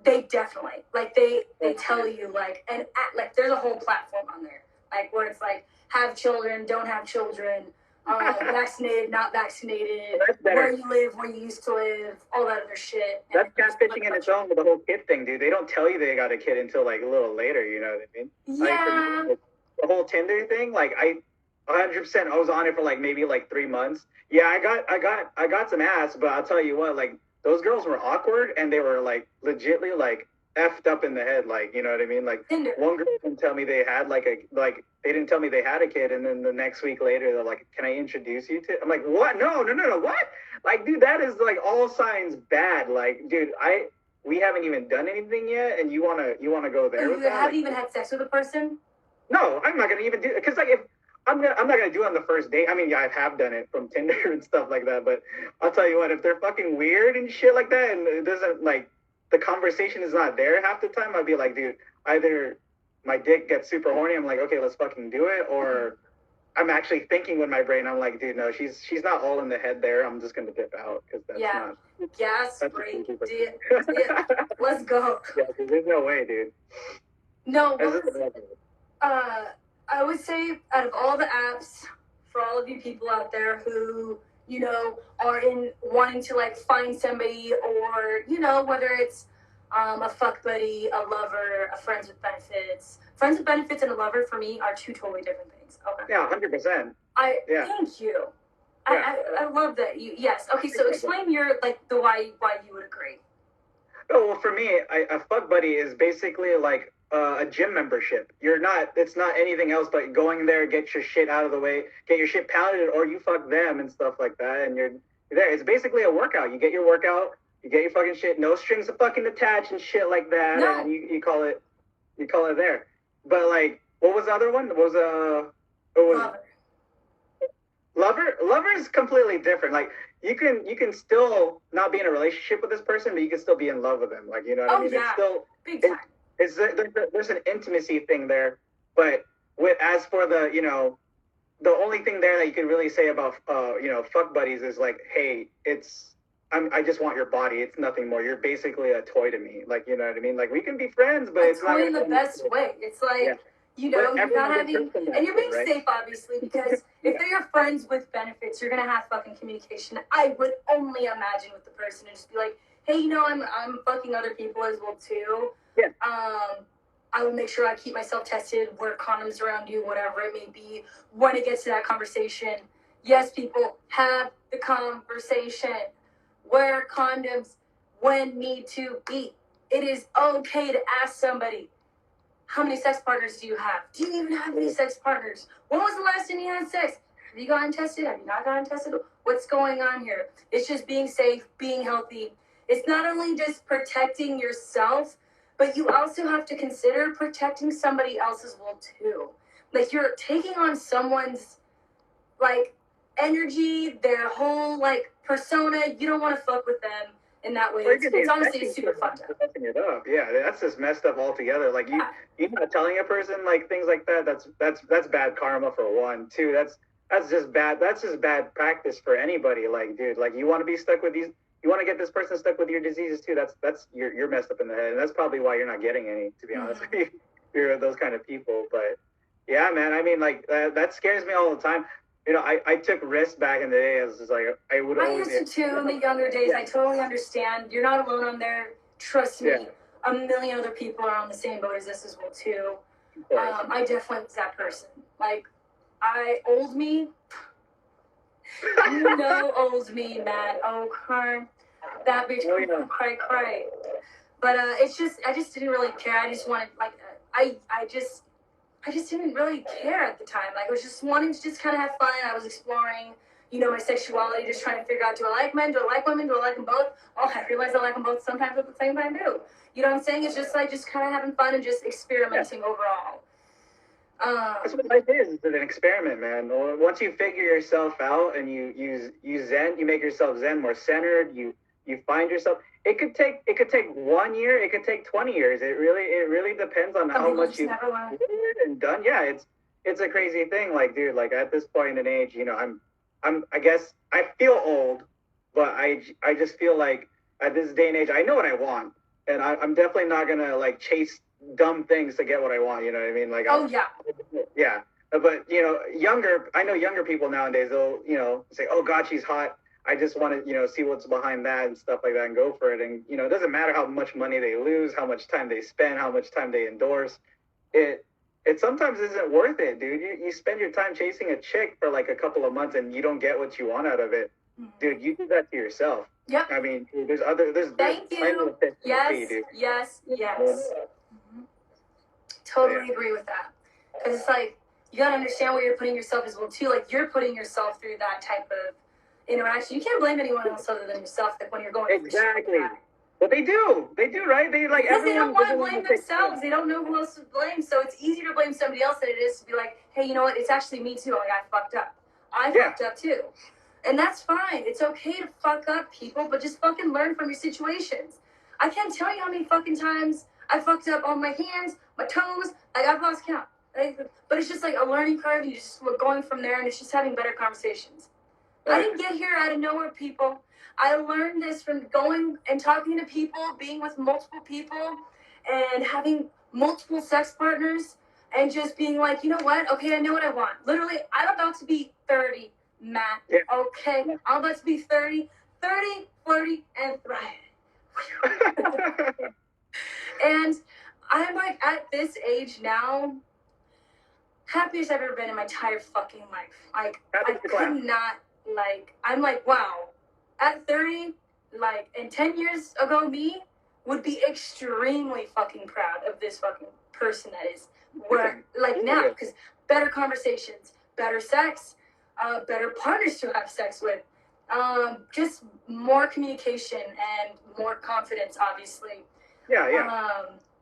they definitely they tell you there's a whole platform on there where it's like have children, don't have children, vaccinated, not vaccinated, where you live, where you used to live, all that other shit. That's catfishing in its own with the whole kid thing, dude. They don't tell you they got a kid until like a little later. You know what I mean? Yeah. Like, the whole Tinder thing, like I 100%, I was on it for like maybe like 3 months. Yeah, I got some ass, but I'll tell you what, like those girls were awkward and they were like legitly like effed up in the head, like, you know what I mean? Like Tinder. One girl didn't tell me they had they didn't tell me they had a kid, and then the next week later they're like, "Can I introduce you to?" I'm like, "What? No, what?" Like, dude, that is like all signs bad. Like, dude, we haven't even done anything yet, and you wanna go there? You haven't even had sex with a person? No, I'm not gonna even do it because like if I'm not gonna do it on the first date. I mean, yeah, I have done it from Tinder and stuff like that, but I'll tell you what, if they're fucking weird and shit like that, and it doesn't like the conversation is not there half the time, I'd be like, dude, either my dick gets super horny, I'm like, okay, let's fucking do it, or I'm actually thinking with my brain. I'm like, dude, no, she's not all in the head there. I'm just gonna dip out because that's not. Gas That's break. Let's go. Yeah, there's no way, dude. No, I would say out of all the apps, for all of you people out there who, you know, are in wanting to like find somebody, or, you know, whether it's a fuck buddy, a lover, a friends with benefits. Friends with benefits and a lover for me are two totally different things. Okay. Yeah, 100%. Thank you. Yeah. I love that. Yes. Okay, so explain your like the why you would agree. Oh, well, for me, a fuck buddy is basically like a gym membership. It's not anything else but going there, get your shit out of the way, get your shit pounded, or you fuck them and stuff like that, and you're there. It's basically a workout. You get your workout, you get your fucking shit, no strings of fucking attached and shit like that, and you call it there. But like, what was the other one? It was Lover is completely different. Like you can still not be in a relationship with this person, but you can still be in love with them. Like, you know what I mean? Yeah. It's still big time. There's an intimacy thing there, but as for the, you know, the only thing there that you can really say about you know, fuck buddies is like, hey, I just want your body. It's nothing more. You're basically a toy to me. Like, you know what I mean? Like, we can be friends, but it's not in the best way. It's like, you know, you're not having, and you're being safe, obviously, because if they're your friends with benefits, you're gonna have fucking communication. I would only imagine with the person and just be like, hey, you know, I'm fucking other people as well too. Yeah. I will make sure I keep myself tested, wear condoms around you, whatever it may be. When it gets to that conversation, yes, people, have the conversation. Wear condoms when need to be. It is okay to ask somebody, how many sex partners do you have? Do you even have any sex partners? When was the last time you had sex? Have you gotten tested? Have you not gotten tested? What's going on here? It's just being safe, being healthy. It's not only just protecting yourself, but you also have to consider protecting somebody else as well too. Like, you're taking on someone's like energy, their whole like persona. You don't want to fuck with them in that way. It's honestly super fucked up. Yeah, that's just messed up altogether. Like, you're not telling a person like things like that. That's bad karma for one. Two, that's just bad. That's just bad practice for anybody. Like, dude, like, you want to be stuck with these. You want to get this person stuck with your diseases too. That's you're messed up in the head, and that's probably why you're not getting any. To be honest with you, you're those kind of people. But yeah, man. I mean, like, that scares me all the time. You know, I took risks back in the day. As like, I used to too in the younger days. I totally understand. You're not alone on there. Trust me. A million other people are on the same boat as this as well too. I definitely was that person. Like, old me. You know, old me, Matt. Oh, Karn. That bitch, cry. But it's just, I just didn't really care. I just wanted, like, I just didn't really care at the time. Like, I was just wanting to just kind of have fun. I was exploring, you know, my sexuality, just trying to figure out, do I like men? Do I like women? Do I like them both? Oh, I realize I like them both sometimes at the same time too. You know what I'm saying? It's just like, just kind of having fun and just experimenting overall. That's what life is. It's an experiment, man. Once you figure yourself out and you zen, you make yourself zen, more centered. You find yourself. It could take 1 year. It could take 20 years. It really depends on how much you've and done. Yeah, it's a crazy thing. Like, dude, like, at this point in age, you know, I guess I feel old, but I just feel like at this day and age, I know what I want, and I'm definitely not gonna like chase dumb things to get what I want. You know what I mean? Like, yeah. But, you know, I know younger people nowadays, they'll, you know, say, oh God, she's hot. I just want to, you know, see what's behind that and stuff like that and go for it. And, you know, it doesn't matter how much money they lose, how much time they spend, how much time they endorse. It sometimes isn't worth it, dude. You spend your time chasing a chick for like a couple of months and you don't get what you want out of it. Dude, you do that to yourself. Yep. I mean, there's Thank you. Yes. Totally agree with that. Because it's like, you got to understand where you're putting yourself as well too. Like, you're putting yourself through that type of interaction. You can't blame anyone else other than yourself. Like, when you're going exactly. But they do, right? They like, because they don't want to blame themselves. They don't know who else to blame. So it's easier to blame somebody else than it is to be like, hey, you know what? It's actually me too. Like, I fucked up. I fucked up too. And that's fine. It's okay to fuck up, people, but just fucking learn from your situations. I can't tell you how many fucking times I fucked up on my hands, my toes. Like, I've lost count. But it's just like a learning curve. You just we're going from there, and it's just having better conversations. I didn't get here out of nowhere, people. I learned this from going and talking to people, being with multiple people, and having multiple sex partners, and just being like, you know what? Okay, I know what I want. Literally, I'm about to be 30, Matt. Yeah. Okay, I'm about to be 30, flirty, and thriving. And I'm like at this age now, happiest I've ever been in my entire fucking life. Like I could not I'm like, wow. At 30, like, and 10 years ago me would be extremely fucking proud of this fucking person that is where like now, because better conversations, better sex, better partners to have sex with, just more communication and more confidence, obviously. Yeah.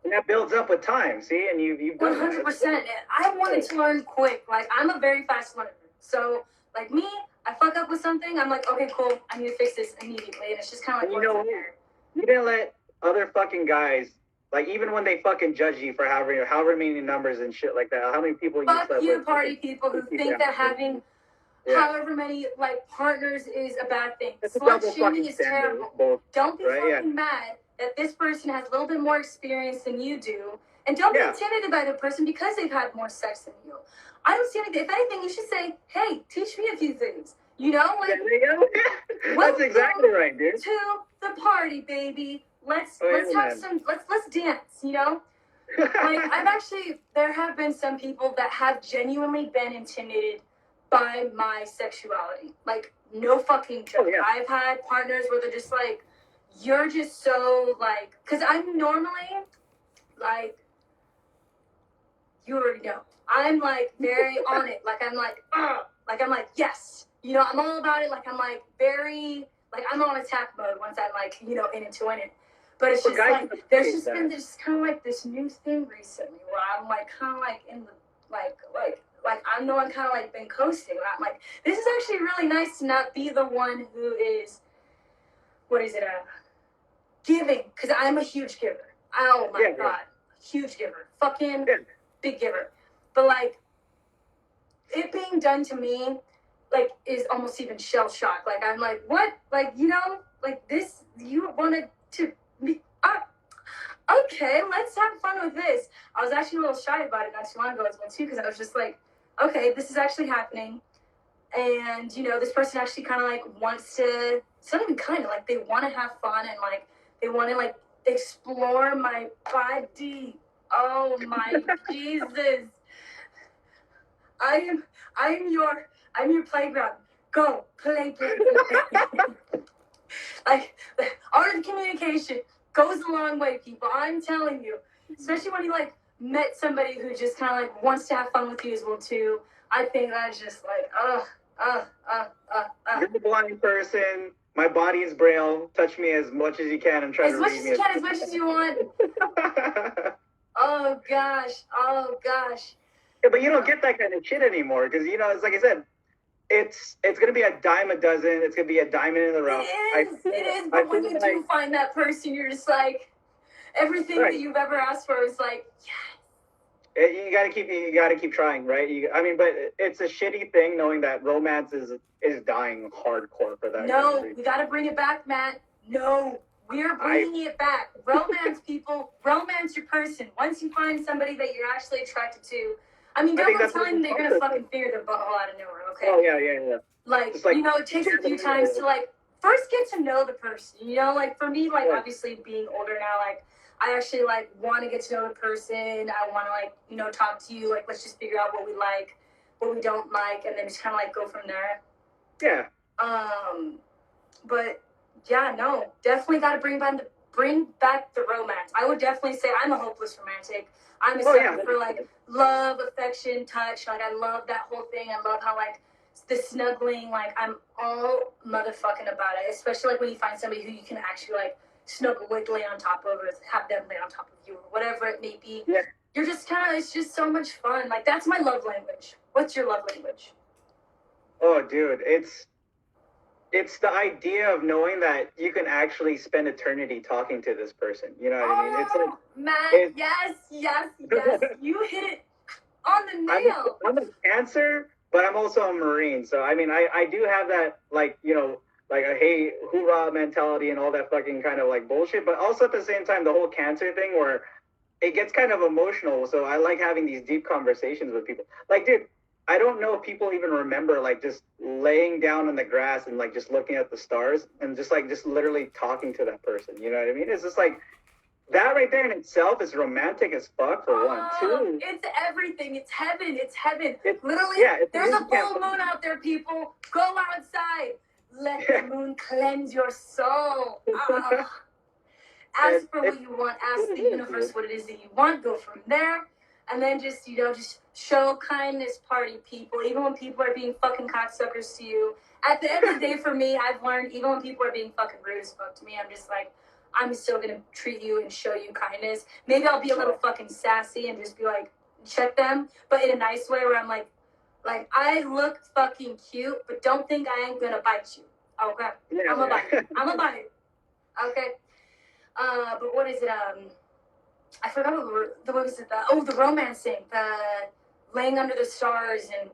And that builds up with time, see, and you've done 100%. I wanted to learn quick. Like, I'm a very fast learner. So, like me, I fuck up with something, I'm like, okay, cool, I need to fix this immediately. And it's just kind of like, you didn't let other fucking guys, like, even when they fucking judge you for however many numbers and shit like that, how many people fuck you party people who think that having however many, like, partners is a bad thing. Slut shaming is terrible. Don't be fucking mad that this person has a little bit more experience than you do. And don't be intimidated by the person because they've had more sex than you. I don't see anything. If anything, you should say, hey, teach me a few things. You know? Like, that's exactly right, dude. To the party, baby. Let's have some, let's dance, you know? Like, there have been some people that have genuinely been intimidated by my sexuality. Like, no fucking joke. I've had partners where they're just like, you're just so, like, because I'm normally, like, you already know. I'm, like, very on it. Like, I'm like, yes. You know, I'm all about it. Like, I'm, like, very, like, I'm on attack mode once I'm, like, you know, in it. But it's just, like, there's just been this kind of, like, this new thing recently where I'm, like, kind of, like, in the, like, I'm the one kind of, like, been coasting. I'm, like, this is actually really nice to not be the one who is, giving, because I'm a huge giver. Oh, my God. Huge giver. Fucking big giver. But, like, it being done to me, like, is almost even shell shock. Like, I'm like, what? Like, you know, like, this, you wanted to be, okay, let's have fun with this. I was actually a little shy about it not too long ago as well, too, because I was just like, okay, this is actually happening. And, you know, this person actually kind of, like, wants to, it's not even kind of, like, they want to have fun and, like, they want to, like, explore my body. Oh, my Jesus. I'm your playground. Go, play. Like, the art of communication goes a long way, people. I'm telling you. Especially when you, like, met somebody who just kind of, like, wants to have fun with you as well, too. I think that's just, like, You're the blind person. My body is braille. Touch me as much as you can and try to read me. As much as you want. Oh, gosh. Yeah, but you don't get that kind of shit anymore because, you know, it's like I said, it's going to be a dime a dozen. It's going to be a diamond in the rough. It is. But when you do find that person, you're just like, everything that you've ever asked for is like, yes. You gotta keep trying, right? But it's a shitty thing knowing that romance is dying hardcore for that. No, we gotta bring it back, Matt. No, we're bringing it back. Romance, people. Romance your person. Once you find somebody that you're actually attracted to, don't go telling them that you're gonna fucking figure their butthole out of nowhere, okay? Oh yeah. Like, you know, it takes a few times to, like, first get to know the person. You know, like, for me, like, obviously being older now, like, I actually, like, want to get to know the person. I want to, like, you know, talk to you. Like, let's just figure out what we like, what we don't like, and then just kind of, like, go from there. Yeah. But, yeah, no. Definitely got to bring back the romance. I would definitely say I'm a hopeless romantic. I'm a sucker for, like, love, affection, touch. Like, I love that whole thing. I love how, like, the snuggling. Like, I'm all motherfucking about it. Especially, like, when you find somebody who you can actually, like, snuggle with, lay on top of, or have them lay on top of you, or whatever it may be. Yeah. You're just it's just so much fun. Like, that's my love language. What's your love language? Oh, dude, it's the idea of knowing that you can actually spend eternity talking to this person. You know what I mean? It's like, Matt, yes. You hit it on the real. I'm a Cancer, but I'm also a Marine. So I mean, I do have that, like, like a hey hoorah mentality and all that fucking kind of like bullshit. But also at the same time, the whole Cancer thing where it gets kind of emotional. So I like having these deep conversations with people. Like, dude, I don't know if people even remember like just laying down on the grass and like just looking at the stars and just literally talking to that person. You know what I mean? It's just like that right there in itself is romantic as fuck for one. Two, it's everything. It's heaven. It's heaven. it's, Literally, yeah, there's a full moon out there, people. Go outside. Let the moon cleanse your soul. Ask for what you want. Ask the universe what it is that you want. Go from there. And then just, just show kindness, party people. Even when people are being fucking cocksuckers to you. At the end of the day, for me, I've learned, even when people are being fucking rude as fuck to me, I'm just like, I'm still gonna treat you and show you kindness. Maybe I'll be a little fucking sassy and just be like, check them, but in a nice way where I'm like I look fucking cute, but don't think I ain't gonna bite you. Okay, yeah, I'm gonna bite it. I'm gonna bite it. Okay. But what is it? I forgot what was it? The romancing, the laying under the stars, and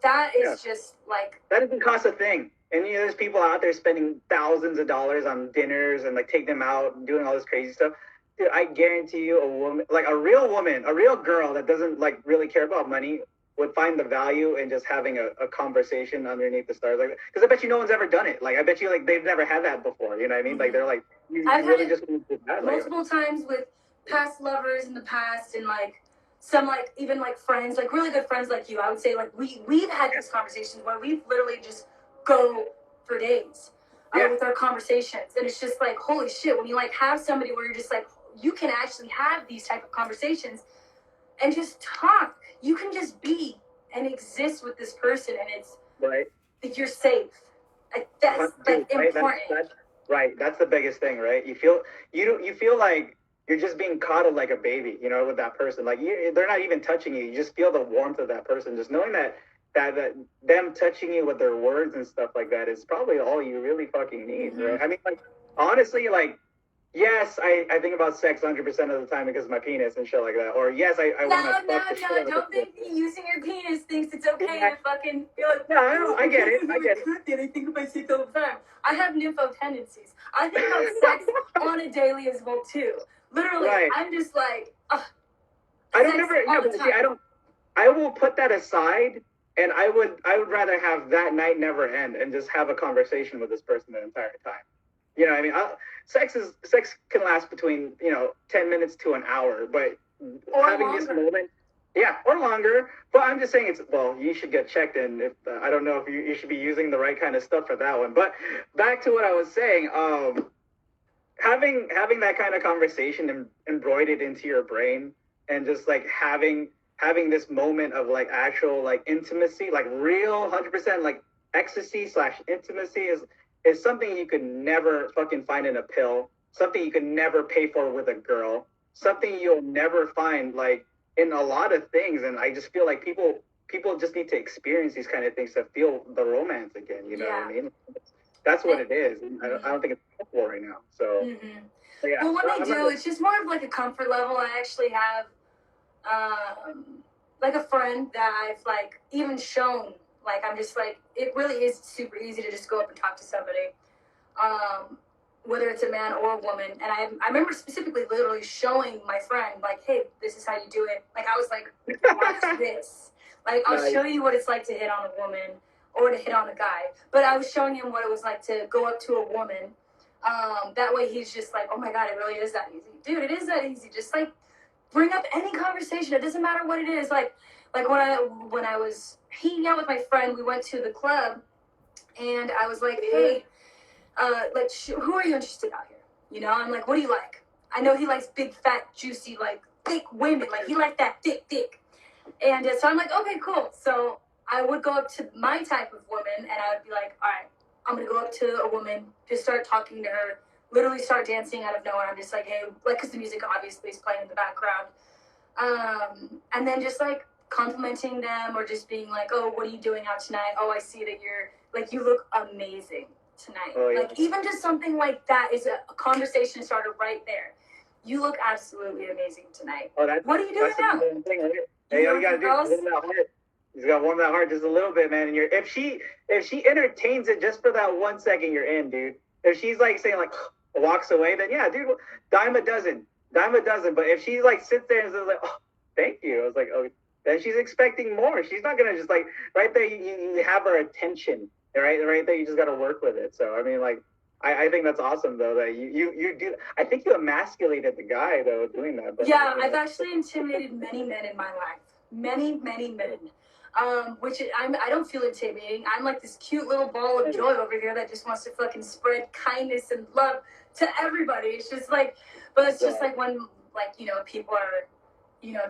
that is just like that doesn't cost a thing. And there's people out there spending thousands of dollars on dinners and like take them out and doing all this crazy stuff. Dude, I guarantee you, a woman, like a real woman, a real girl that doesn't like really care about money, would find the value in just having a conversation underneath the stars, like that. Because I bet you no one's ever done it. Like I bet you like they've never had that before. You know what I mean? Like they're like, I've really had just it multiple times with past lovers in the past, and like some like even like friends, like really good friends like you. I would say like we've had these conversations where we've literally just go for days with our conversations, and it's just like holy shit when you like have somebody where you're just like you can actually have these type of conversations and just talk. You can just be and exist with this person, and it's right. Like you're safe. Like that's like important. That's the biggest thing, right? You feel like you're just being coddled like a baby, with that person. Like they're not even touching you. You just feel the warmth of that person. Just knowing that them touching you with their words and stuff like that is probably all you really fucking need, right? I mean, like honestly, like yes, I think about sex 100% of the time because of my penis and shit like that. Or yes, I want to fuck the shit out of don't think using your penis thinks it's okay to fucking feel like. No, I get it. I get it. I think about sex all the time. I have nympho tendencies. I think about sex on a daily as well too. Literally, right. I'm just like, I don't ever. Yeah, but see, I don't. I will put that aside, and I would rather have that night never end and just have a conversation with this person the entire time. You know what I mean? Sex can last between 10 minutes to an hour, but or having longer. This moment, or longer. But I'm just saying you should get checked, and if I don't know if you should be using the right kind of stuff for that one. But back to what I was saying, having that kind of conversation embroidered into your brain, and just like having this moment of like actual like intimacy, like real 100% like ecstasy / intimacy is something you could never fucking find in a pill, something you could never pay for with a girl, something you'll never find like in a lot of things. And I just feel like people just need to experience these kind of things to feel the romance again. You know what I mean? That's what it is. I don't think it's possible right now. So, yeah. Well, when they do, it's just more of like a comfort level. I actually have like a friend that I've like even shown. Like, I'm just like, it really is super easy to just go up and talk to somebody, whether it's a man or a woman. And I remember specifically literally showing my friend, like, hey, this is how you do it. Like, I was like, watch this. Like, I'll show you what it's like to hit on a woman or to hit on a guy. But I was showing him what it was like to go up to a woman. That way he's just like, oh my God, it really is that easy. Dude, it is that easy. Just like, bring up any conversation. It doesn't matter what it is. Like when I was hanging out with my friend, we went to the club, and I was like, hey, who are you interested out here? I'm like, what do you like? I know he likes big, fat, juicy, like thick women. Like he liked that thick. And so I'm like, okay, cool. So I would go up to my type of woman, and I would be like, all right, I'm gonna go up to a woman, just start talking to her, literally start dancing out of nowhere. I'm just like, hey, like, because the music obviously is playing in the background. And then just like complimenting them, or just being like, oh, what are you doing out tonight? Oh, I see that you look amazing tonight. Oh, yeah. Like even just something like that is a conversation starter right there. You look absolutely amazing tonight. Oh, what are you doing now? Thing, right? Hey, all go you with gotta your do is girls? warm that heart. He's got to warm that heart just a little bit, man. And if she entertains it just for that 1 second, you're in, dude. If she's like saying like walks away, then yeah, dude, dime a dozen. But if she like sits there and says like, oh, thank you, I was like, oh, then she's expecting more. She's not gonna just like right there. You have her attention, right there. You just got to work with it. So I mean, like, I think that's awesome though that you do. I think you emasculated the guy though doing that. But, Yeah, I've actually intimidated many men in my life. Many men. I don't feel intimidating. I'm like this cute little ball of joy over here that just wants to fucking spread kindness and love to everybody. It's just like, but it's just like when like people are,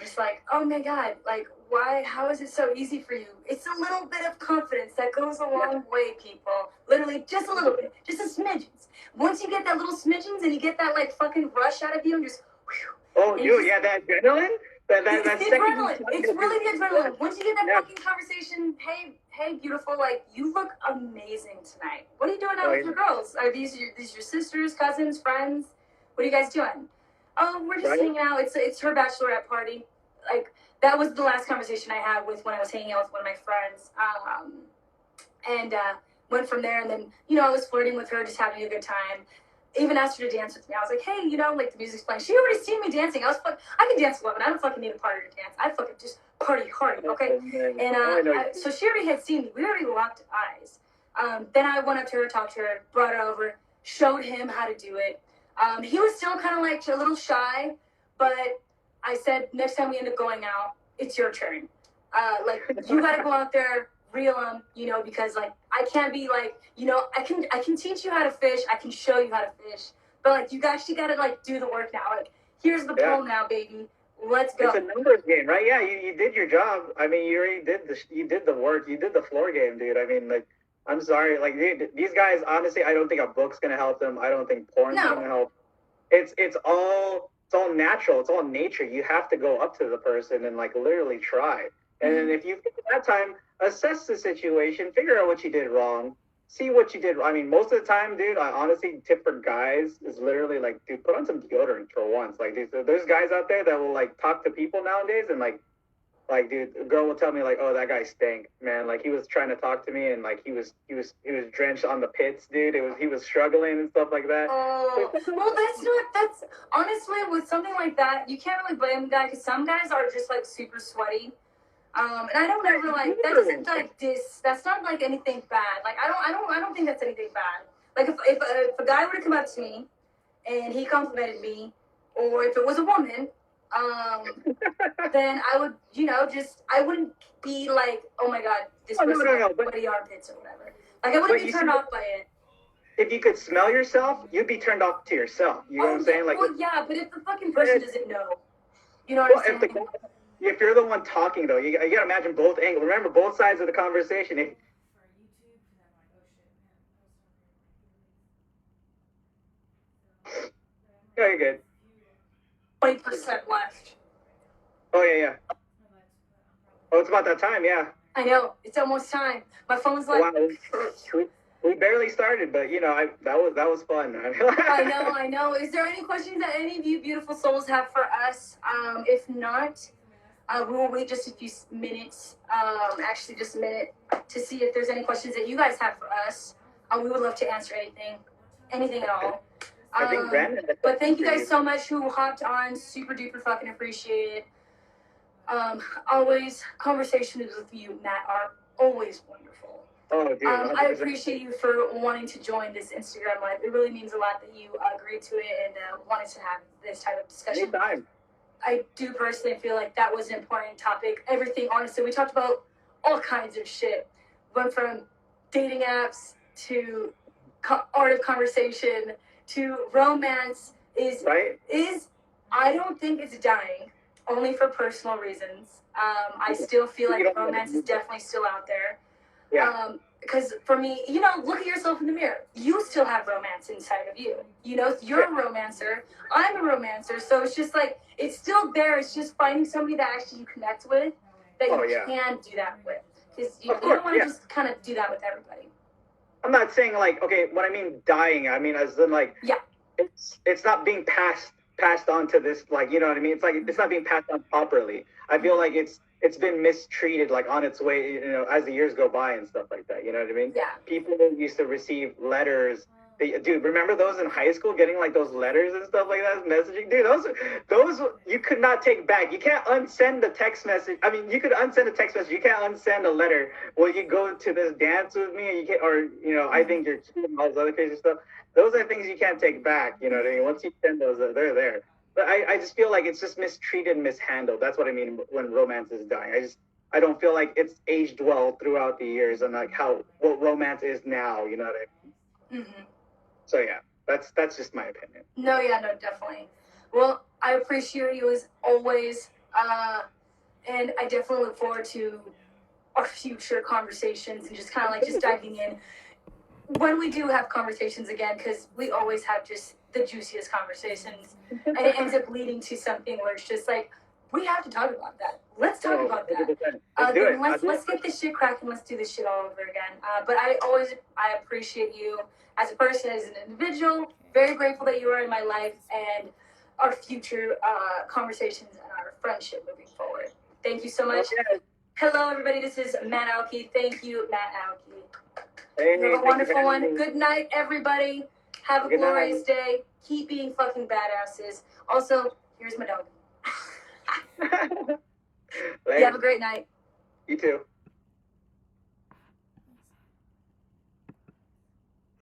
just like, oh my god, like why? How is it so easy for you? It's a little bit of confidence that goes a long way, people. Literally, just a little bit, just a smidgens. Once you get that little smidgens and you get that like fucking rush out of you and just. Whew, oh, and dude, yeah, that adrenaline. it's the adrenaline. It's really the adrenaline. Once you get that fucking conversation, hey, beautiful, like you look amazing tonight. What are you doing out with your girls? Are these your sisters, cousins, friends? What are you guys doing? Oh, we're just hanging out. It's her bachelorette party. Like that was the last conversation I had with when I was hanging out with one of my friends. And went from there, and then I was flirting with her, just having a good time. Even asked her to dance with me. I was like, hey, like the music's playing. She already seen me dancing. I can dance 11. I don't fucking need a partner to dance. I fucking just party hard, okay? And so she already had seen me. We already locked eyes. Then I went up to her, talked to her, brought her over, showed him how to do it. He was still kind of like a little shy, but I said, next time we end up going out, it's your turn. Like you gotta go out there, reel them, because like I can't be like, I can teach you how to fish, I can show you how to fish, but like you actually gotta like do the work now. Like here's the pole now, baby. Let's go. It's a numbers game, right? Yeah, you did your job. I mean, you already did the work. You did the floor game, dude. I mean, like, I'm sorry, like these guys. Honestly, I don't think a book's gonna help them. I don't think porn's gonna help. It's all natural. It's all nature. You have to go up to the person and like literally try. And then if you at that time assess the situation, figure out what you did wrong, see what you did. I mean, most of the time, dude, I honestly tip for guys is literally like, dude, put on some deodorant for once. Like, dude, there's guys out there that will like talk to people nowadays and like, dude, a girl will tell me like, oh, that guy stank, man. Like he was trying to talk to me and like he was drenched on the pits, dude. He was struggling and stuff like that. Oh, well, that's honestly with something like that, you can't really blame the guy because some guys are just like super sweaty. And I don't ever like that doesn't like that's not like anything bad. Like I don't think that's anything bad. Like if a guy were to come up to me and he complimented me, or if it was a woman, then I would I wouldn't be like, oh my god, this person has sweaty armpits or whatever. Like I wouldn't be turned off by it. If you could smell yourself, you'd be turned off to yourself. You know what I'm saying? Like, well, yeah, but if the fucking person doesn't know, you know what I'm saying? If you're the one talking, though, you gotta imagine both angles. Remember both sides of the conversation. Yeah, you're good. 20% left. Oh yeah. Oh, it's about that time. Yeah. I know. It's almost time. My phone's like. Wow. We barely started, but that was fun. I know. Is there any questions that any of you beautiful souls have for us? If not, we will wait just a few minutes, actually just a minute, to see if there's any questions that you guys have for us. We would love to answer anything at all. I think Brandon. But thank you guys so much who hopped on. Super duper fucking appreciate it. Always conversations with you, Matt, are always wonderful. Oh, dude, I appreciate you for wanting to join this Instagram live. It really means a lot that you agreed to it and wanted to have this type of discussion. Anytime. I do personally feel like that was an important topic. Everything, honestly, we talked about all kinds of shit. Went from dating apps to art of conversation to romance. I don't think it's dying, only for personal reasons. I still feel like romance is definitely still out there. Yeah. Because for me, look at yourself in the mirror. You still have romance inside of you. You're a romancer. I'm a romancer. So it's just like, it's still there. It's just finding somebody that actually you connect with, that you can do that with. Because you don't want to just kind of do that with everybody. I'm not saying like, okay, what I mean dying, I mean as in like, it's not being passed on to this, like, you know what I mean? It's like, it's not being passed on properly. I feel like it's been mistreated, like on its way, you know, as the years go by and stuff like that. You know what I mean? Yeah. People used to receive letters. Dude, remember those in high school, getting like those letters and stuff like that, messaging? Dude, those you could not take back. You can't unsend a text message. I mean, you could unsend a text message. You can't unsend a letter. Will you go to this dance with me? And you can't, or you know, I think you're cute and all this other crazy stuff. Those are things you can't take back. You know what I mean? Once you send those, they're there. But I just feel like it's just mistreated and mishandled. That's what I mean when romance is dying. I don't feel like it's aged well throughout the years and like what romance is now. You know what I mean? Mm-hmm. So yeah, that's just my opinion. No, yeah, no, definitely. Well, I appreciate you as always, and I definitely look forward to our future conversations and just kind of like just diving in when we do have conversations again, because we always have just the juiciest conversations, and it ends up leading to something where it's just like we have to talk about that. Let's talk about that. Let's get this shit cracking. Let's do this shit all over again. But I appreciate you as a person, as an individual. Very grateful that you are in my life and our future conversations and our friendship moving forward. Thank you so much. Okay. Hello, everybody. This is Matt Aoki. Thank you, Matt Aoki. Hey, you have a wonderful one. Good night, everybody. Have a glorious day. Keep being fucking badasses. Also, here's my dog. You have a great night. You too.